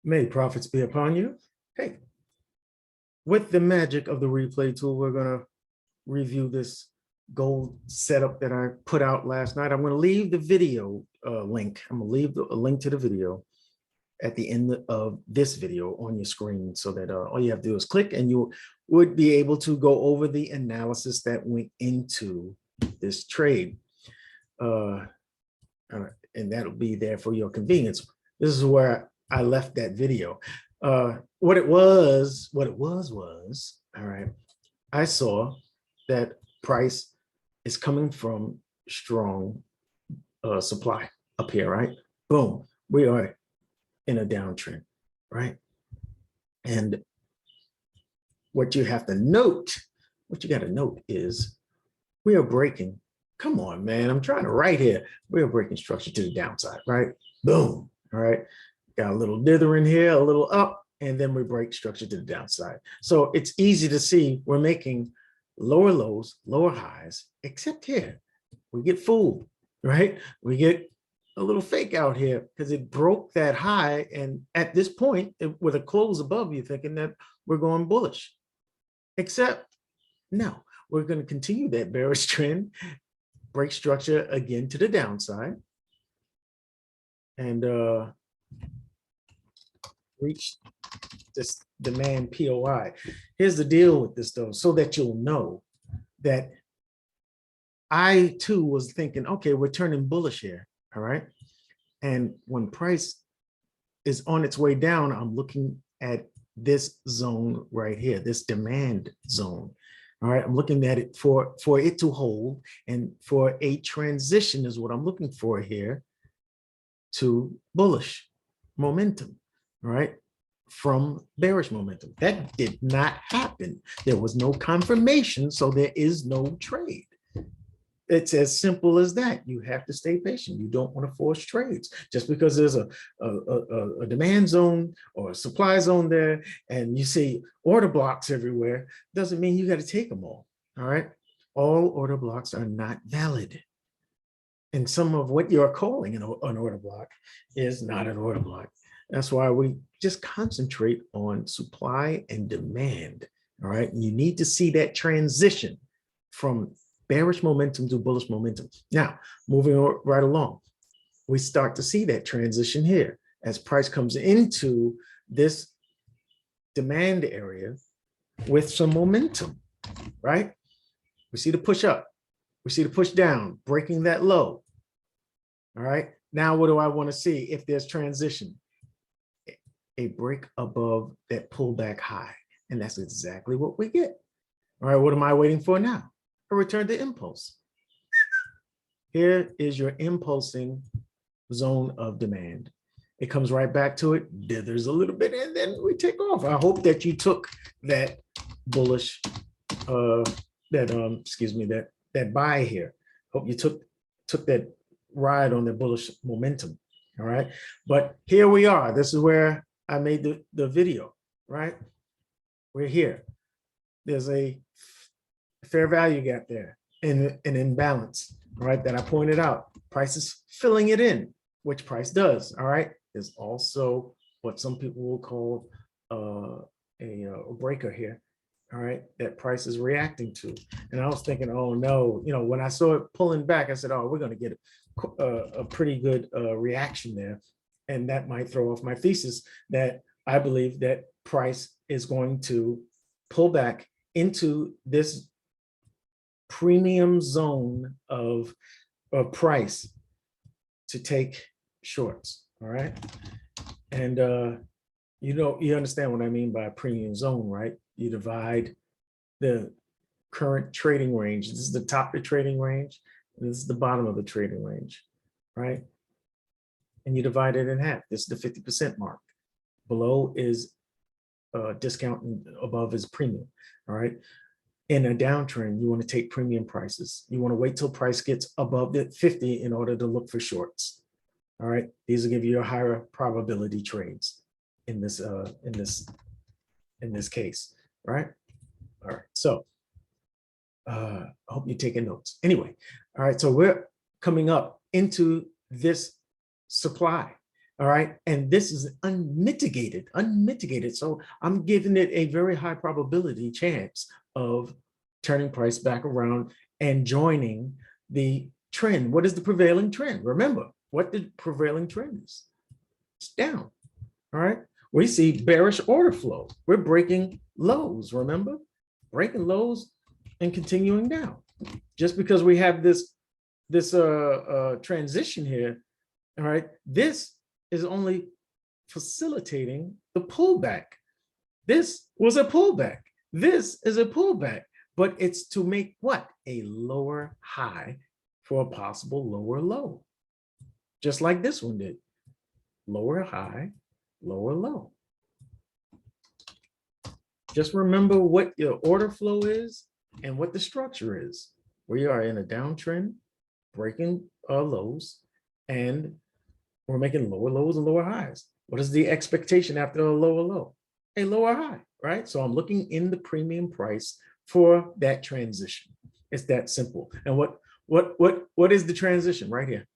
May profits be upon you. Hey, with the magic of the replay tool, we're going to review this gold setup that I put out last night. I'm going to leave the video link. I'm going to leave a link to the video at the end of this video on your screen so that all you have to do is click and you would be able to go over the analysis that went into this trade. And that'll be there for your convenience. This is where I left that video. What it was, all right, I saw that price is coming from strong supply up here, right? Boom, we are in a downtrend, right? And what you have to note, what you got to note is we are breaking. Come on, man, I'm trying to write here. We are breaking structure to the downside, right? Boom, all right? Got a little dithering here, a little up, and then we break structure to the downside. So it's easy to see we're making lower lows, lower highs, except here. We get fooled, right? We get a little fake out here because it broke that high. And at this point, with a close above, you're thinking that we're going bullish. Except, no, we're going to continue that bearish trend, break structure again to the downside, and reach this demand POI. Here's the deal with this though, so that you'll know that I too was thinking, okay, we're turning bullish here, all right? And when price is on its way down, I'm looking at this zone right here, this demand zone. All right, I'm looking at it for it to hold, and for a transition is what I'm looking for here to bullish momentum, all right, from bearish momentum. That did not happen. There was no confirmation, so there is no trade. It's as simple as that. You have to stay patient. You don't want to force trades. Just because there's a demand zone or a supply zone there and you see order blocks everywhere, doesn't mean you got to take them all. All right. All order blocks are not valid. And some of what you're calling an order block is not an order block. That's why we just concentrate on supply and demand. All right. And you need to see that transition from bearish momentum to bullish momentum. Now, moving right along, we start to see that transition here as price comes into this demand area with some momentum, right? We see the push up, we see the push down, breaking that low. All right, now what do I want to see if there's transition? A break above that pullback high, and that's exactly what we get. All right, what am I waiting for now? A return to impulse. Here is your impulsing zone of demand. It comes right back to it, dithers a little bit, and then we take off. I hope that you took that bullish, that buy here. Hope you took that ride on the bullish momentum. All right, but here we are. This is where I made the video. Right, we're here. There's a fair value gap there in an imbalance, right, that I pointed out. Price is filling it in, which price does, all right? There's also what some people will call a breaker here, all right, that price is reacting to. And I was thinking, oh no, when I saw it pulling back, I said, oh, we're gonna get a pretty good reaction there. And that might throw off my thesis that I believe that price is going to pull back into this premium zone of price to take shorts. All right. And you understand what I mean by premium zone, right? You divide the current trading range. This is the top of the trading range, and this is the bottom of the trading range, right? And you divide it in half. This is the 50% mark. Below is discount and above is premium. All right. In a downtrend, you want to take premium prices. You want to wait till price gets above the 50 in order to look for shorts. All right, these will give you a higher probability trades in this case, right? All right, so I hope you're taking notes. Anyway, all right, so we're coming up into this supply. All right. And this is unmitigated. So I'm giving it a very high probability chance of turning price back around and joining the trend. What is the prevailing trend? Remember what the prevailing trend is. It's down. All right. We see bearish order flow. We're breaking lows, remember? Breaking lows and continuing down. Just because we have this transition here, all right, this is only facilitating the pullback. This was a pullback. This is a pullback, but it's to make what? A lower high for a possible lower low. Just like this one did. Lower high, lower low. Just remember what your order flow is and what the structure is. We are in a downtrend, breaking lows, and we're making lower lows and lower highs. What is the expectation after a lower low? A lower high, right? So I'm looking in the premium price for that transition. It's that simple. And what is the transition? Right here.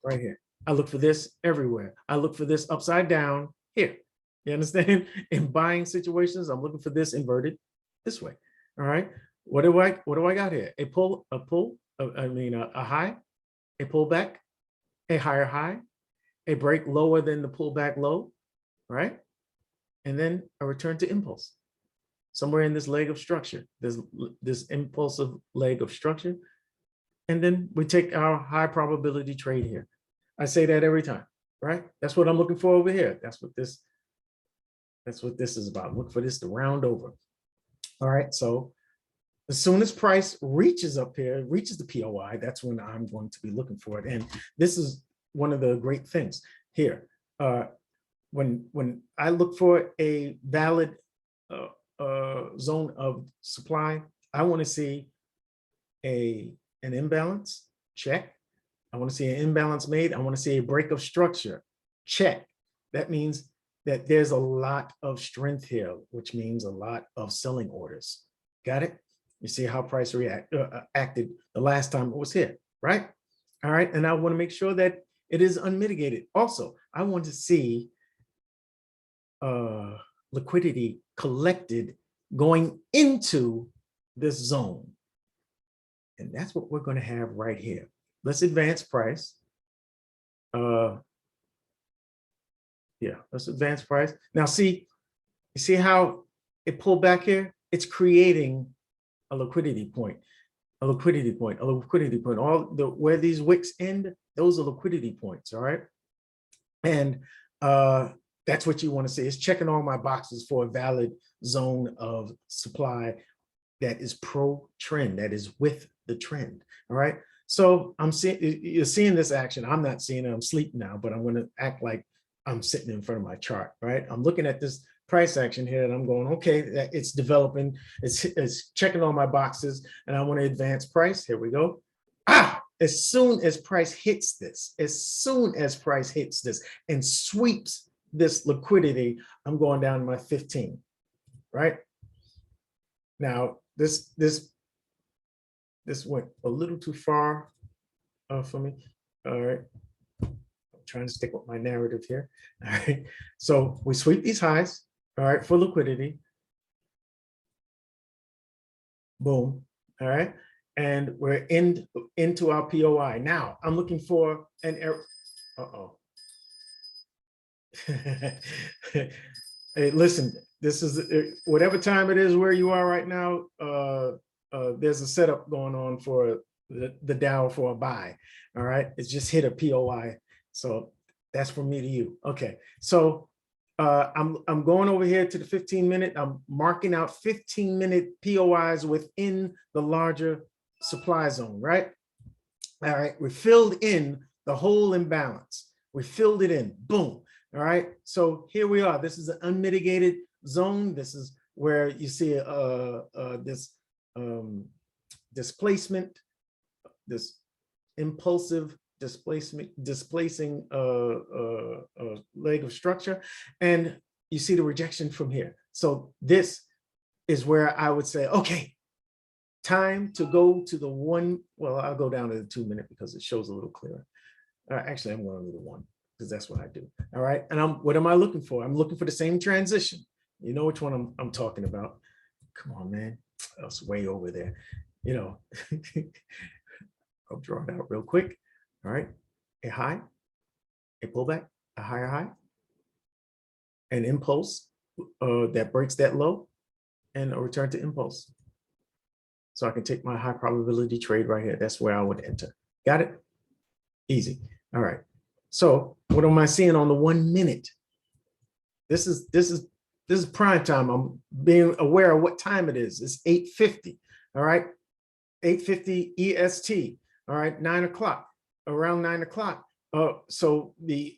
Right here. I look for this everywhere. I look for this upside down here. You understand? In buying situations, I'm looking for this inverted this way. All right. What do I got here? A high, a pullback, a higher high, a break lower than the pullback low, right? And then a return to impulse. Somewhere in this leg of structure, this impulsive leg of structure. And then we take our high probability trade here. I say that every time, right? That's what I'm looking for over here. That's what this is about. Look for this to round over. All right, so as soon as price reaches up here, reaches the POI, that's when I'm going to be looking for it. And this is one of the great things here. When I look for a valid zone of supply, I want to see an imbalance, check. I want to see an imbalance made. I want to see a break of structure, check. That means that there's a lot of strength here, which means a lot of selling orders. Got it? You see how price acted the last time it was here, right? All right, and I want to make sure that it is unmitigated. Also, I want to see liquidity collected going into this zone. And that's what we're going to have right here. Let's advance price. Yeah, let's advance price. Now see, you see how it pulled back here? It's creating a liquidity point, a liquidity point, a liquidity point. All the where these wicks end, those are liquidity points, all right? And that's what you want to see. It's checking all my boxes for a valid zone of supply that is pro-trend, that is with the trend, all right? So I'm seeing, you're seeing this action. I'm not seeing it, I'm asleep now, but I'm going to act like I'm sitting in front of my chart, right? I'm looking at this price action here and I'm going, okay, it's developing, it's checking all my boxes and I want to advance price. Here we go. As soon as price hits this, and sweeps this liquidity, I'm going down to my 15, right? Now, this went a little too far for me. All right. I'm trying to stick with my narrative here. All right. So we sweep these highs, all right, for liquidity. Boom. All right. And we're into our POI. Now I'm looking for an error. Uh-oh. Hey, listen, this is whatever time it is where you are right now. There's a setup going on for the Dow for a buy. All right, it's just hit a POI, so that's from me to you. Okay, so I'm going over here to the 15-minute. I'm marking out 15-minute POIs within the larger supply zone. Right. All right, we filled in the whole imbalance. We filled it in. Boom. All right, so here we are. This is an unmitigated zone. This is where you see this displacement, this impulsive displacing leg of structure, and you see the rejection from here. So this is where I would say, okay, time to go to the one. Well, I'll go down to the 2 minute because it shows a little clearer. Actually, I'm going to the one. because that's what I do. All right. And what am I looking for? I'm looking for the same transition. You know which one I'm talking about. Come on, man. That's way over there. You know, I'll draw it out real quick. All right. A high, a pullback, a higher high, an impulse that breaks that low, and a return to impulse. So I can take my high probability trade right here. That's where I would enter. Got it? Easy. All right. So what am I seeing on the 1 minute? This is prime time. I'm being aware of what time it is. It's 8:50. All right. 8:50 EST. All right. 9 o'clock. Around 9 o'clock. So the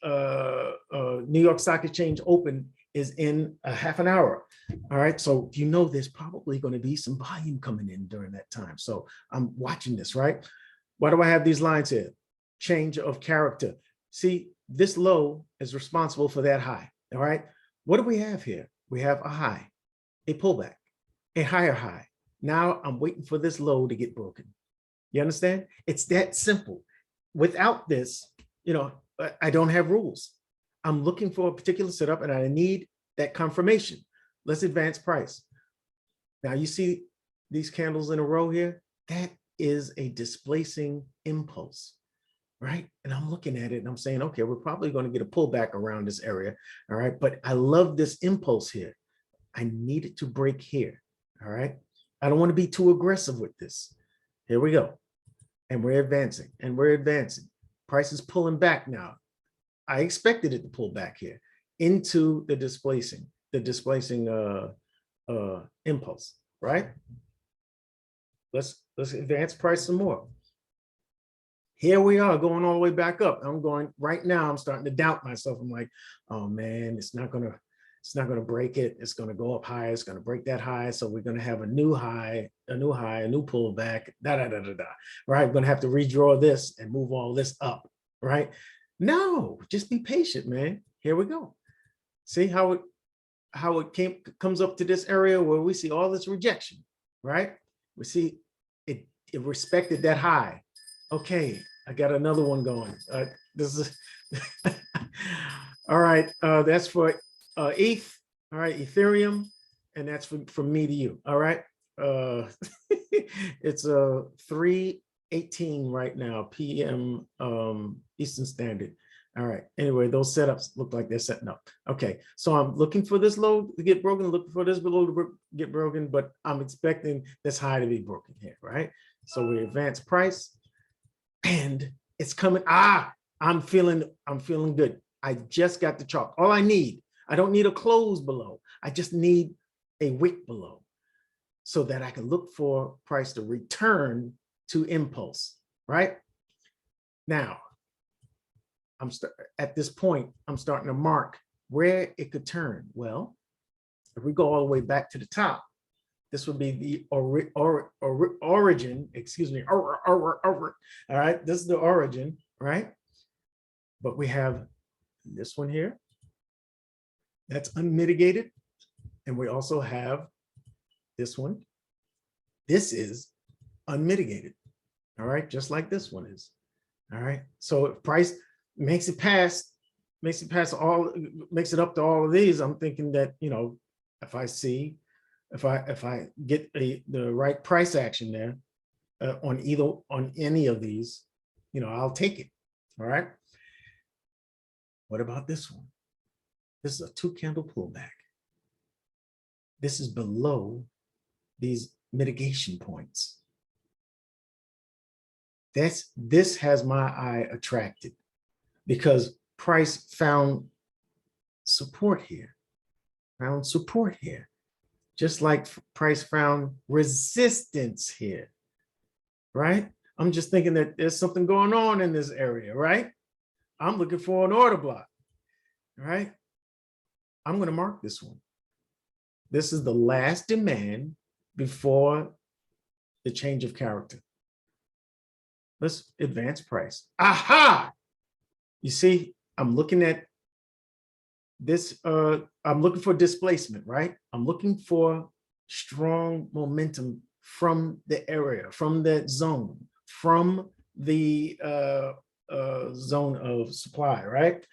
New York Stock Exchange Open is in a half an hour. All right. So you know there's probably going to be some volume coming in during that time. So I'm watching this, right? Why do I have these lines here? Change of character. See, this low is responsible for that high. All right. What do we have here? We have a high, a pullback, a higher high. Now I'm waiting for this low to get broken. You understand? It's that simple. Without this, you know, I don't have rules. I'm looking for a particular setup and I need that confirmation. Let's advance price. Now you see these candles in a row here? That is a displacing impulse, right? And I'm looking at it and I'm saying, okay, we're probably going to get a pullback around this area. All right. But I love this impulse here. I need it to break here. All right. I don't want to be too aggressive with this. Here we go. And we're advancing and we're advancing. Price is pulling back now. I expected it to pull back here into the displacing impulse, right? Let's advance price some more. Here we are going all the way back up. I'm going right now. I'm starting to doubt myself. I'm like, oh man, it's not gonna break it. It's gonna go up higher. It's gonna break that high. So we're gonna have a new high, a new pullback. Right? We're gonna have to redraw this and move all this up. Right? No, just be patient, man. Here we go. See how it comes up to this area where we see all this rejection, right? We see it respected that high. Okay, I got another one going. This is all right. That's for ETH. All right, Ethereum, and that's from me to you. All right. It's 3:18 right now, PM Eastern Standard. All right. Anyway, those setups look like they're setting up. Okay. So I'm looking for this low to get broken, looking for this below to get broken, but I'm expecting this high to be broken here, right? So we advance price and it's coming. I'm feeling good. I just got the chart. All I need, I don't need a close below. I just need a wick below so that I can look for price to return to impulse, right? Now, at this point, I'm starting to mark where it could turn. Well, if we go all the way back to the top, this would be the origin, excuse me, all right, this is the origin, right? But we have this one here, that's unmitigated. And we also have this one. This is unmitigated, all right, just like this one is, all right? So if price makes it up to all of these, I'm thinking that, you know, if I get the right price action there on any of these, you know, I'll take it. All right. What about this one? This is a 2-candle pullback. This is below these mitigation points. This has my eye attracted because price found support here, just like price found resistance here, right? I'm just thinking that there's something going on in this area, right? I'm looking for an order block, right? I'm going to mark this one. This is the last demand before the change of character. Let's advance price. Aha! You see, I'm looking at this, I'm looking for displacement, right? I'm looking for strong momentum from the area, from that zone, from the zone of supply, right?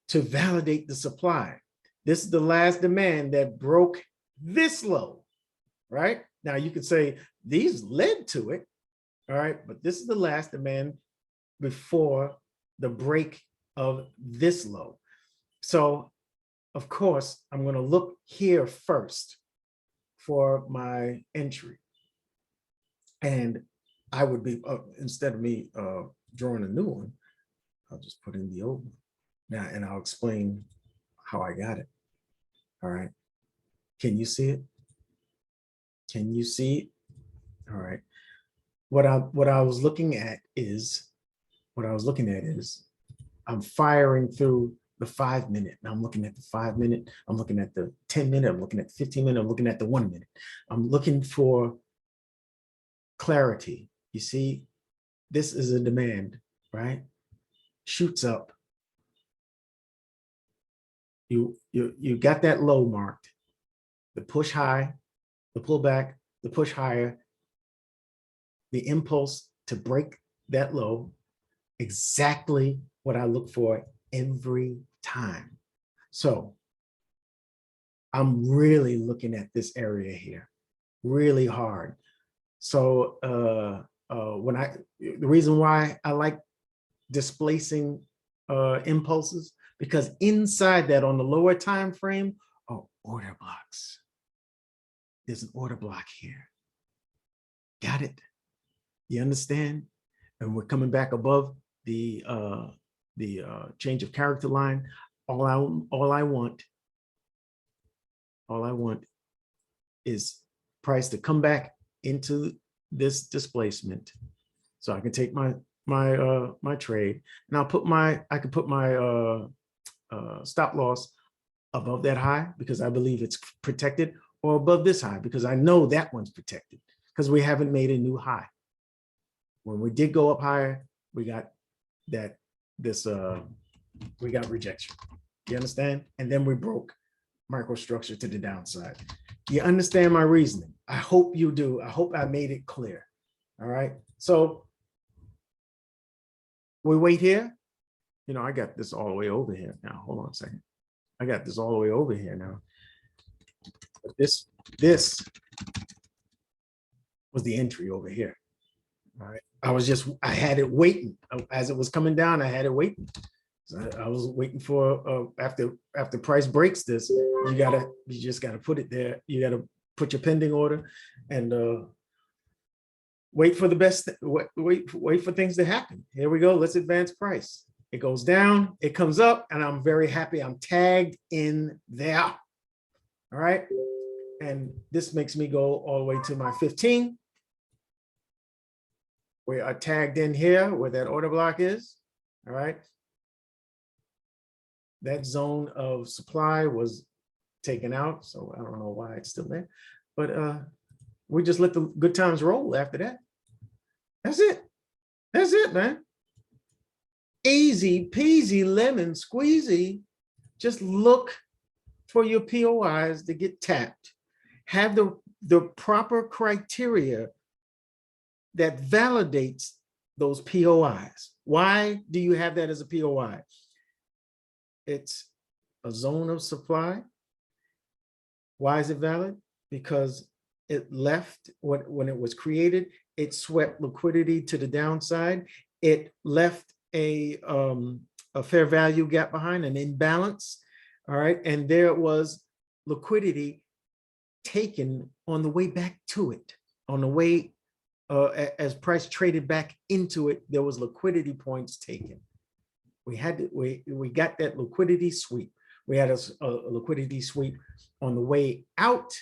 To validate the supply. This is the last demand that broke this low, right? Now you could say these led to it, all right? But this is the last demand before the break of this low. So of course, I'm going to look here first for my entry. And I would be, instead of me drawing a new one, I'll just put in the old one. Now, and I'll explain how I got it. All right. Can you see it? Can you see it? All right. What I was looking at is, I'm firing through the 5 minute. And I'm looking at the 5 minute. I'm looking at the 10 minute. I'm looking at the 15 minute. I'm looking at the 1 minute. I'm looking for clarity. You see, this is a demand, right? Shoots up. You got that low marked, the push high, the pullback, the push higher, the impulse to break that low, exactly what I look for every time. So I'm really looking at this area here, really hard. So the reason why I like displacing impulses, because inside that, on the lower time frame, are order blocks. There's an order block here. Got it? You understand? And we're coming back above the change of character line. All I want is price to come back into this displacement, so I can take my trade, and I can put my stop loss above that high because I believe it's protected, or above this high because I know that one's protected because we haven't made a new high. When we did go up higher, we got we got rejection. You understand? And then we broke microstructure to the downside. You understand my reasoning? I hope you do. I hope I made it clear. All right. So we wait here. You know, I got this all the way over here now. Hold on a second. I got this all the way over here now. But this was the entry over here. All right. I had it waiting as it was coming down. I had it waiting. So I was waiting for after price breaks this, you just gotta put it there. You gotta put your pending order and wait for the best. Wait for things to happen. Here we go. Let's advance price. It goes down. It comes up, and I'm very happy. I'm tagged in there. All right, and this makes me go all the way to my 15. We are tagged in here where that order block is. All right. That zone of supply was taken out, so I don't know why it's still there. But we just let the good times roll after that. That's it. That's it, man. Easy peasy lemon squeezy. Just look for your POIs to get tapped. Have the proper criteria that validates those POIs. Why do you have that as a POI? It's a zone of supply. Why is it valid? Because it left, when it was created, it swept liquidity to the downside. It left a fair value gap behind, an imbalance. All right. And there was liquidity taken on the way back to it, on the way as price traded back into it, there was liquidity points taken. We got that liquidity sweep. We had a liquidity sweep on the way out.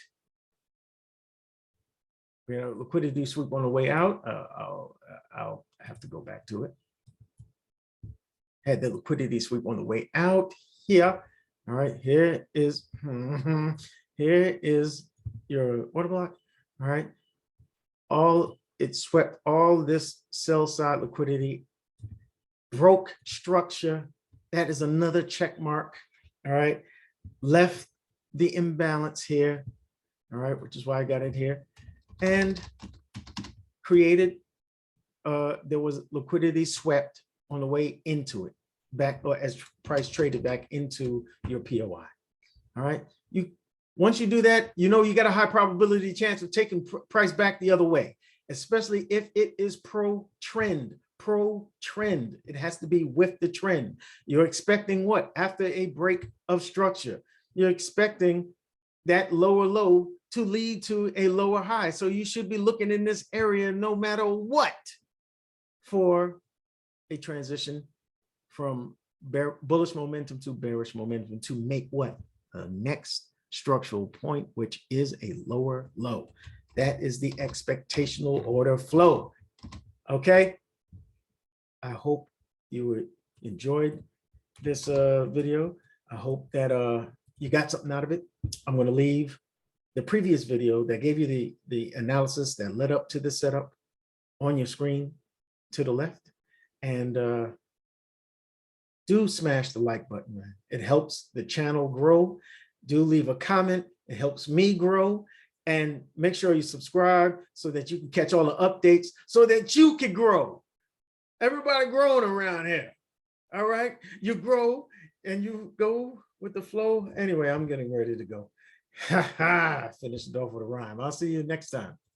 We had a liquidity sweep on the way out. I'll have to go back to it. Had the liquidity sweep on the way out here. All right, here is your order block. All right, it swept all this sell side liquidity, broke structure. That is another check mark. All right, left the imbalance here. All right, which is why I got it here, and created. There was liquidity swept on the way into it, back, or as price traded back into your POI. All right. Once you do that, you know you got a high probability chance of taking price back the other way, especially if it is pro trend. Pro trend. It has to be with the trend. You're expecting what? After a break of structure, you're expecting that lower low to lead to a lower high. So you should be looking in this area no matter what for a transition from bullish momentum to bearish momentum to make what? The next structural point, which is a lower low. That is the expectational order flow. Okay. I hope you enjoyed this video. I hope that you got something out of it. I'm going to leave the previous video that gave you the analysis that led up to the setup on your screen to the left. And do smash the like button, man. It helps the channel grow. Do leave a comment. It helps me grow. And make sure you subscribe so that you can catch all the updates so that you can grow. Everybody growing around here. All right. You grow and you go with the flow. Anyway, I'm getting ready to go. Finish it off with a rhyme. I'll see you next time.